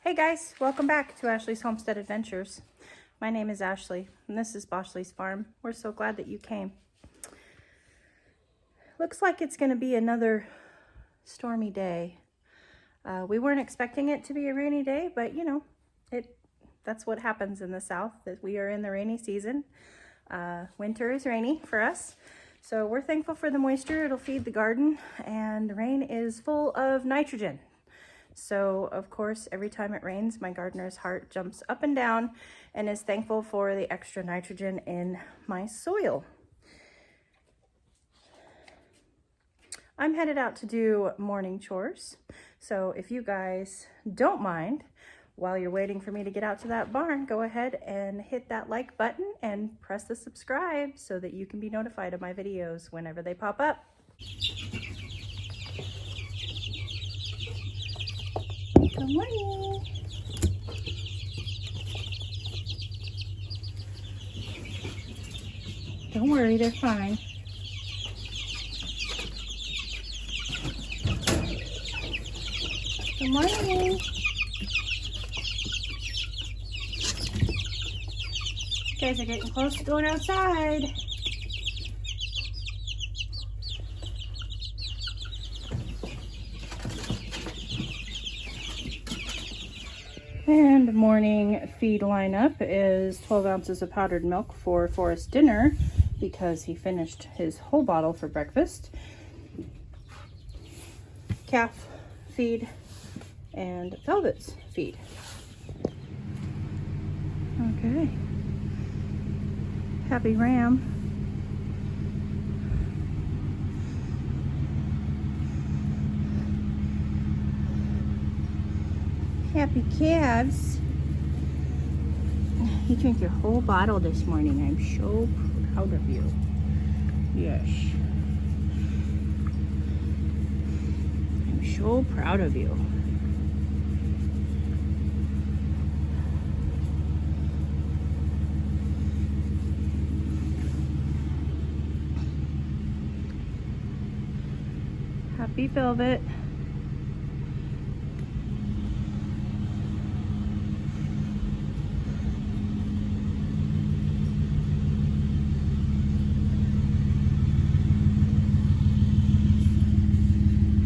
Hey guys, welcome back to Ashley's Homestead Adventures. My name is Ashley and this is Boschley's Farm. We're so glad that you came. Looks like it's going to be another stormy day. We weren't expecting it to be a rainy day, but you know, that's what happens in the South, that we are in the rainy season. Winter is rainy for us. So we're thankful for the moisture. It'll feed the garden, and rain is full of nitrogen. So of course, every time it rains, my gardener's heart jumps up and down and is thankful for the extra nitrogen in my soil. I'm headed out to do morning chores. So if you guys don't mind, while you're waiting for me to get out to that barn, go ahead and hit that like button and press the subscribe so that you can be notified of my videos whenever they pop up. Good morning. Don't worry, they're fine. Good morning. You guys are getting close to going outside. And morning feed lineup is 12 ounces of powdered milk for Forrest dinner because he finished his whole bottle for breakfast. Calf feed and Velvet's feed. Okay. Happy ram. Happy calves. You drank your whole bottle this morning. I'm so proud of you. Yes. I'm so proud of you. Happy Velvet.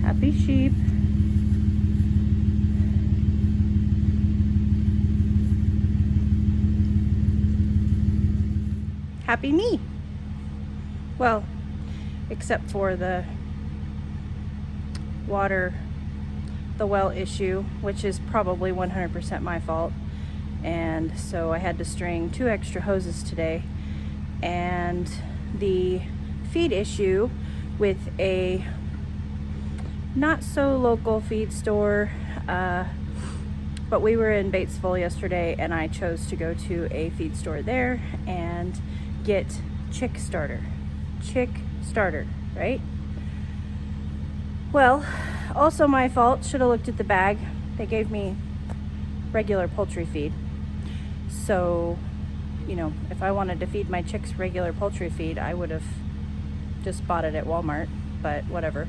Happy sheep. Happy me. Well, except for the well issue, which is probably 100% my fault. And so I had to string 2 extra hoses today. And the feed issue with a not so local feed store, but we were in Batesville yesterday and I chose to go to a feed store there and get chick starter, right? Well, also my fault. Should have looked at the bag. They gave me regular poultry feed. So, you know, if I wanted to feed my chicks regular poultry feed, I would have just bought it at Walmart, but whatever.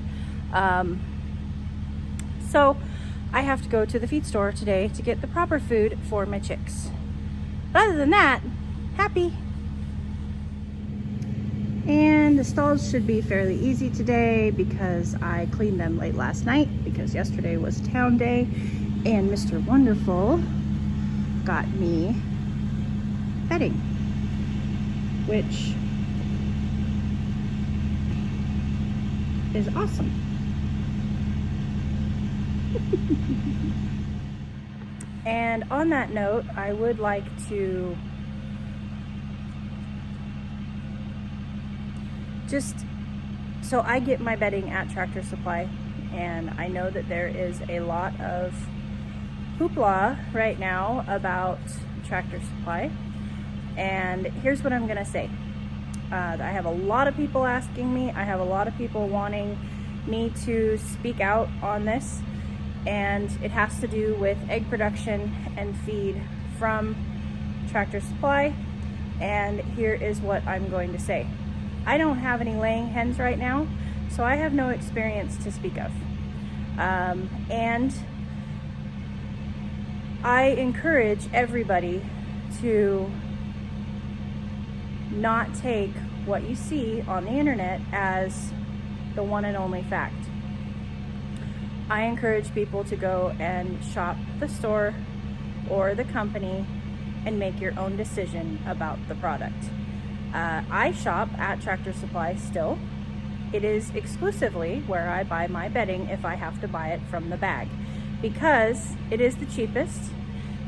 So I have to go to the feed store today to get the proper food for my chicks. But other than that, happy. And the stalls should be fairly easy today because I cleaned them late last night because yesterday was town day and Mr. Wonderful got me bedding, which is awesome. And on that note, I would like to so I get my bedding at Tractor Supply, and I know that there is a lot of hoopla right now about Tractor Supply, and here's what I'm gonna say. I have a lot of people asking me, I have a lot of people wanting me to speak out on this, and it has to do with egg production and feed from Tractor Supply, and here is what I'm going to say. I don't have any laying hens right now, so I have no experience to speak of. And I encourage everybody to not take what you see on the internet as the one and only fact. I encourage people to go and shop the store or the company and make your own decision about the product. I shop at Tractor Supply still. It is exclusively where I buy my bedding if I have to buy it from the bag, because it is the cheapest,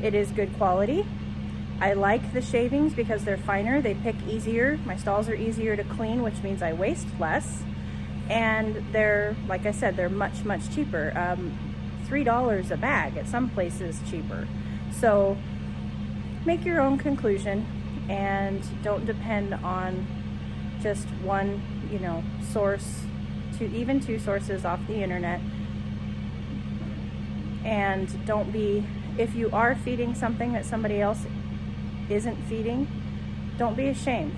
it is good quality. I like the shavings because they're finer, they pick easier, my stalls are easier to clean, which means I waste less, and they're, like I said, they're much, much cheaper. $3 a bag, at some places cheaper. So make your own conclusion and don't depend on just one, source, even two sources off the internet. And don't be, if you are feeding something that somebody else isn't feeding, don't be ashamed.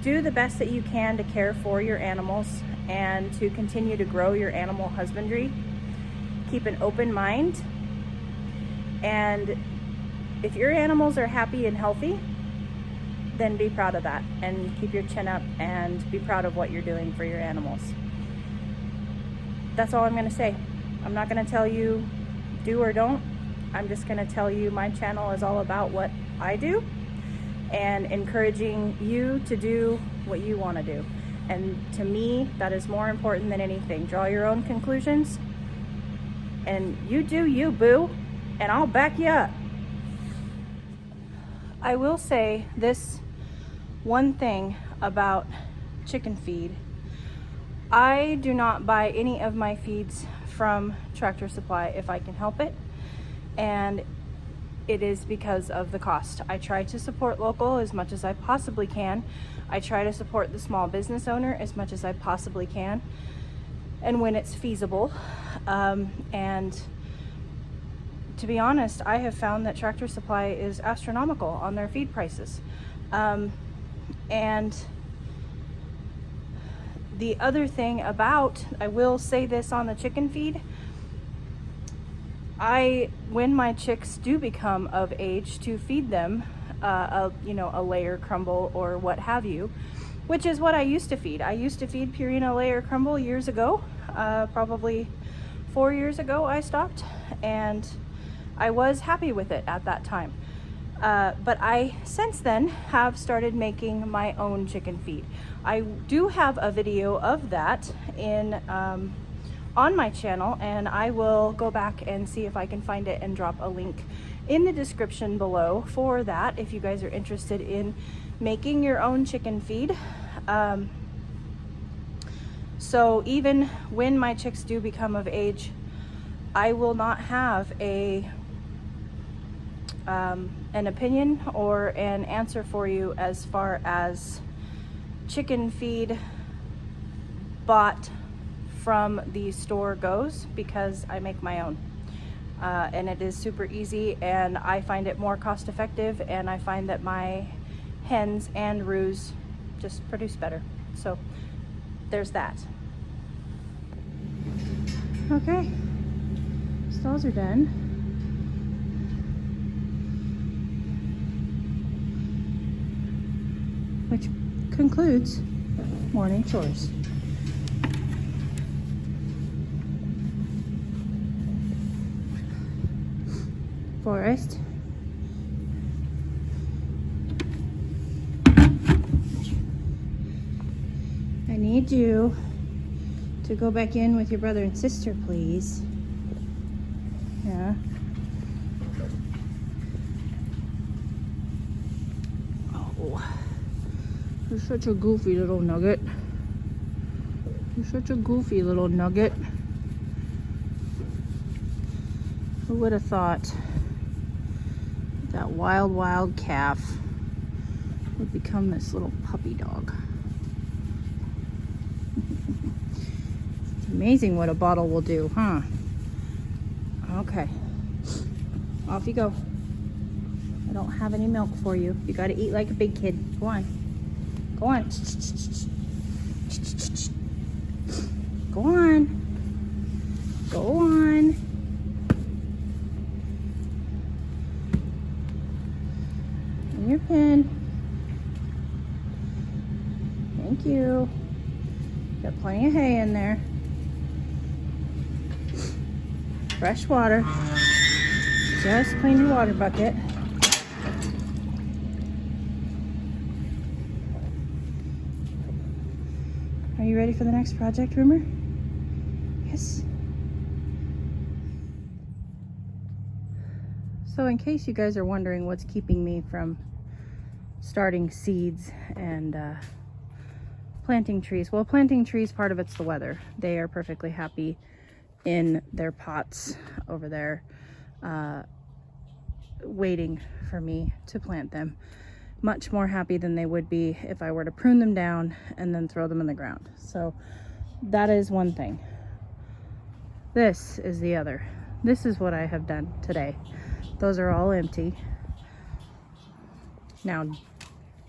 Do the best that you can to care for your animals and to continue to grow your animal husbandry. Keep an open mind, and if your animals are happy and healthy, then be proud of that and keep your chin up and be proud of what you're doing for your animals. That's all I'm going to say. I'm not going to tell you do or don't. I'm just going to tell you my channel is all about what I do and encouraging you to do what you want to do. And to me, that is more important than anything. Draw your own conclusions, and you do you, boo, and I'll back you up. I will say this one thing about chicken feed. I do not buy any of my feeds from Tractor Supply if I can help it, and it is because of the cost. I try to support local as much as I possibly can. I try to support the small business owner as much as I possibly can, and when it's feasible. And to be honest, I have found that Tractor Supply is astronomical on their feed prices. And the other thing about, I will say this on the chicken feed, when my chicks do become of age to feed them a layer crumble or what have you, which is what I used to feed. I used to feed Purina layer crumble years ago, probably 4 years ago I stopped, and I was happy with it at that time. But I since then have started making my own chicken feed. I do have a video of that on my channel, and I will go back and see if I can find it and drop a link in the description below for that if you guys are interested in making your own chicken feed. So even when my chicks do become of age, I will not have an opinion or an answer for you as far as chicken feed bought from the store goes, because I make my own, and it is super easy, and I find it more cost effective, and I find that my hens and roos just produce better. So there's that. Okay, stalls are done. Which concludes morning chores. Forrest, I need you to go back in with your brother and sister, please. Yeah. Oh, you're such a goofy little nugget. You're such a goofy little nugget. Who would have thought that wild calf would become this little puppy dog? It's amazing what a bottle will do, huh? Okay, off you go. I don't have any milk for you. You gotta eat like a big kid. Go on. Go on. Go on. Go on. working. Thank you. Got plenty of hay in there. Fresh water. Just clean your water bucket. Are you ready for the next project, Rumor? Yes. So in case you guys are wondering what's keeping me from starting seeds and planting trees. Well, planting trees, part of it's the weather. They are perfectly happy in their pots over there, waiting for me to plant them. Much more happy than they would be if I were to prune them down and then throw them in the ground. So that is one thing. This is the other. This is what I have done today. Those are all empty. Now,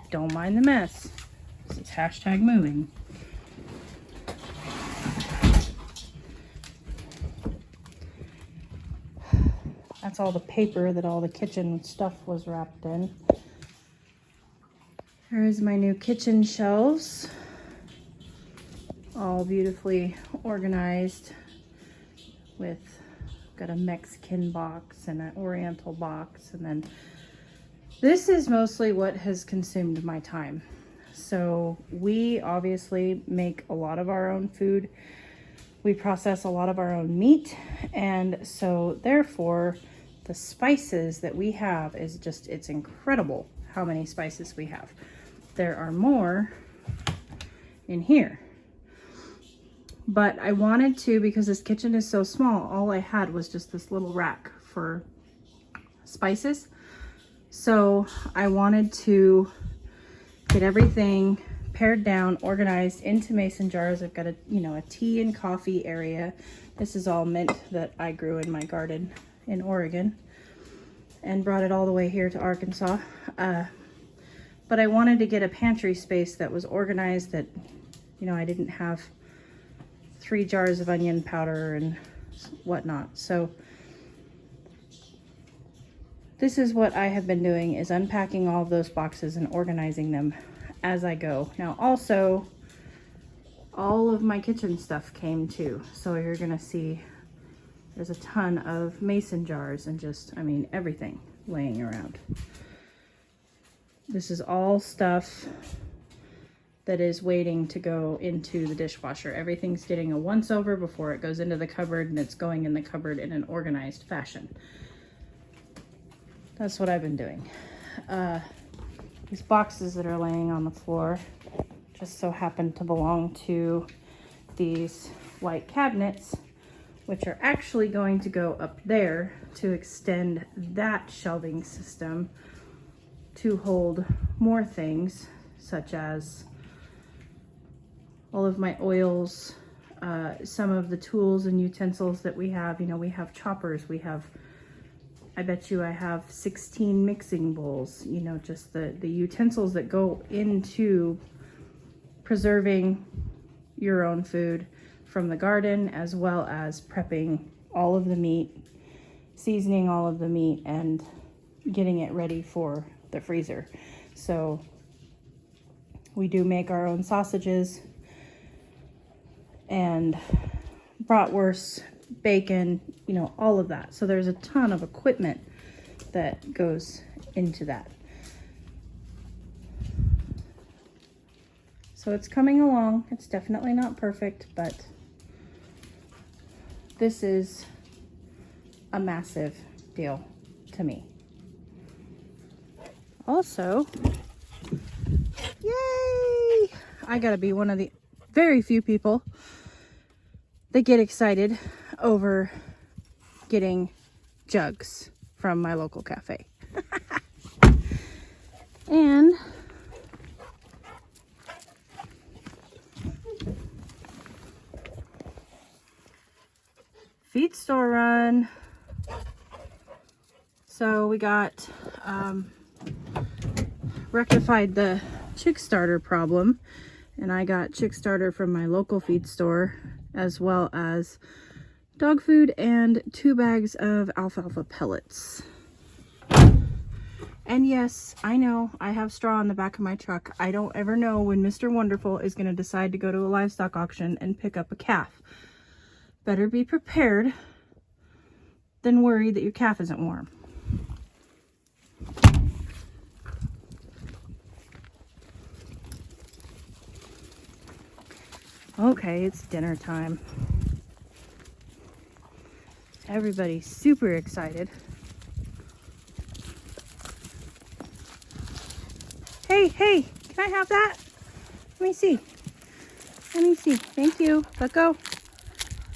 don't mind the mess. This is hashtag moving. That's all the paper that all the kitchen stuff was wrapped in. There's my new kitchen shelves. All beautifully organized with, got a Mexican box and an Oriental box, and then this is mostly what has consumed my time. So we obviously make a lot of our own food. We process a lot of our own meat, and so therefore the spices that we have is just, it's incredible how many spices we have. There are more in here. But I wanted to, because this kitchen is so small, all I had was just this little rack for spices. So I wanted to get everything pared down, organized into mason jars. I've got a, a tea and coffee area. This is all mint that I grew in my garden in Oregon and brought it all the way here to Arkansas. But I wanted to get a pantry space that was organized, that, I didn't have 3 jars of onion powder and whatnot. So this is what I have been doing, is unpacking all of those boxes and organizing them as I go. Now also, all of my kitchen stuff came too. So you're gonna see there's a ton of mason jars and just, everything laying around. This is all stuff that is waiting to go into the dishwasher. Everything's getting a once over before it goes into the cupboard, and it's going in the cupboard in an organized fashion. That's what I've been doing. These boxes that are laying on the floor just so happen to belong to these white cabinets, which are actually going to go up there to extend that shelving system to hold more things, such as all of my oils, some of the tools and utensils that we have. We have choppers, we have, I bet you I have 16 mixing bowls, just the utensils that go into preserving your own food from the garden, as well as prepping all of the meat, seasoning all of the meat, and getting it ready for the freezer. So we do make our own sausages and bratwurst, bacon, all of that. So there's a ton of equipment that goes into that. So it's coming along. It's definitely not perfect, but this is a massive deal to me. Also, yay! I gotta be one of the very few people that get excited over getting jugs from my local cafe. And feed store run. So we got rectified the chick starter problem, and I got chick starter from my local feed store, as well as dog food and 2 bags of alfalfa pellets. And yes, I know I have straw on the back of my truck. I don't ever know when Mr. Wonderful is going to decide to go to a livestock auction and pick up a calf. Better be prepared than worried that your calf isn't warm. Okay, it's dinner time. Everybody's super excited. Hey, hey, can I have that? Let me see. Let me see. Thank you. Let go.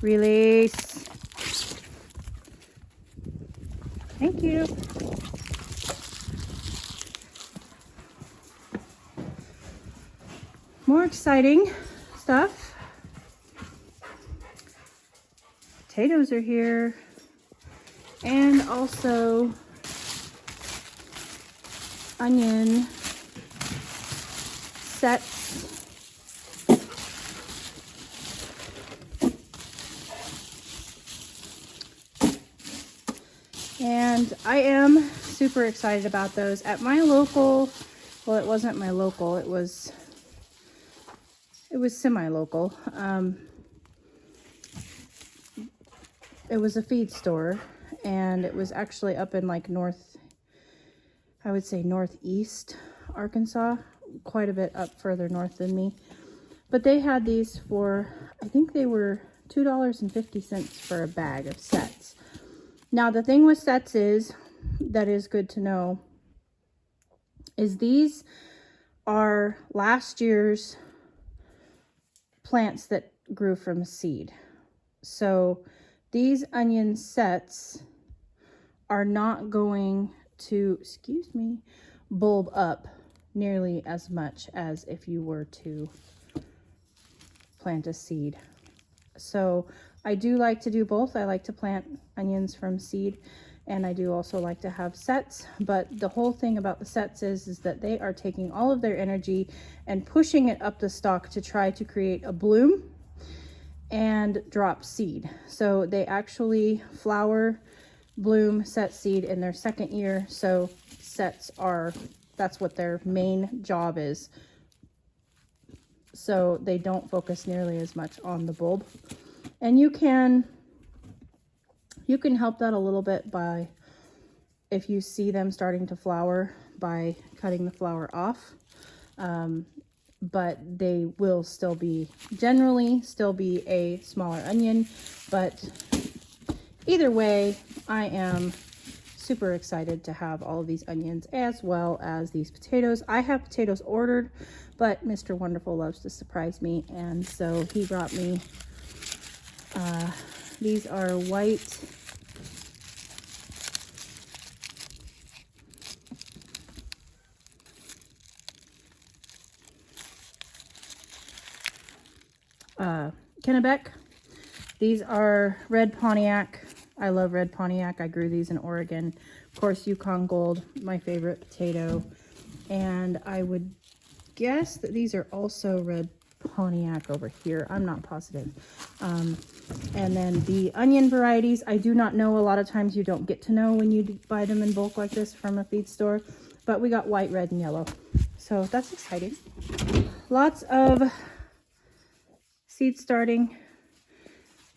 Release. Thank you. More exciting stuff. Potatoes are here. And also onion sets. And I am super excited about those. At my local, well, it wasn't my local, it was semi-local. It was a feed store, and it was actually up in like I would say northeast Arkansas, quite a bit up further north than me. But they had these for, I think they were $2.50 for a bag of sets. Now the thing with sets that is good to know, is these are last year's plants that grew from seed. So these onion sets are not going to, bulb up nearly as much as if you were to plant a seed. So I do like to do both. I like to plant onions from seed, and I do also like to have sets. But the whole thing about the sets is that they are taking all of their energy and pushing it up the stalk to try to create a bloom and drop seed. So they actually flower, bloom, set seed in their second year. So sets that's what their main job is. So they don't focus nearly as much on the bulb. And you can help that a little bit by, if you see them starting to flower, by cutting the flower off. But they will generally still be a smaller onion. But either way, I am super excited to have all of these onions as well as these potatoes. I have potatoes ordered, but Mr. Wonderful loves to surprise me, and so he brought me these are white Kennebec. These are red Pontiac. I love red Pontiac. I grew these in Oregon. Of course, Yukon Gold, my favorite potato. And I would guess that these are also red Pontiac over here. I'm not positive. And then the onion varieties, I do not know. A lot of times you don't get to know when you buy them in bulk like this from a feed store. But we got white, red, and yellow. So that's exciting. Lots of seed starting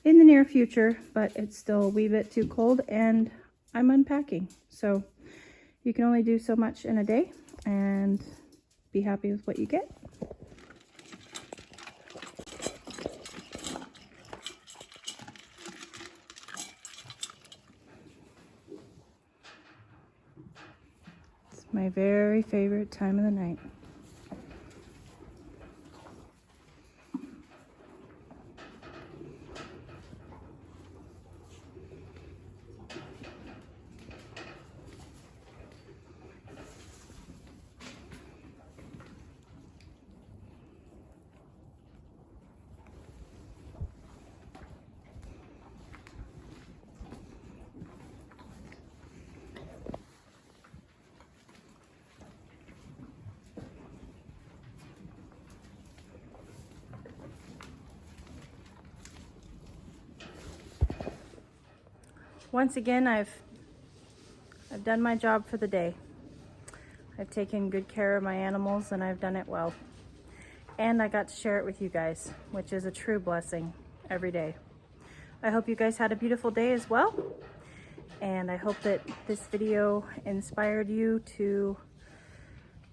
in the near future, but it's still a wee bit too cold, and I'm unpacking. So you can only do so much in a day and be happy with what you get. It's my very favorite time of the night. Once again, I've done my job for the day. I've taken good care of my animals and I've done it well. And I got to share it with you guys, which is a true blessing every day. I hope you guys had a beautiful day as well. And I hope that this video inspired you to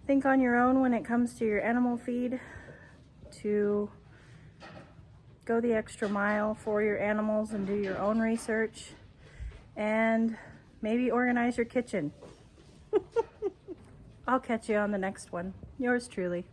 think on your own when it comes to your animal feed, to go the extra mile for your animals and do your own research, and maybe organize your kitchen. I'll catch you on the next one. Yours truly.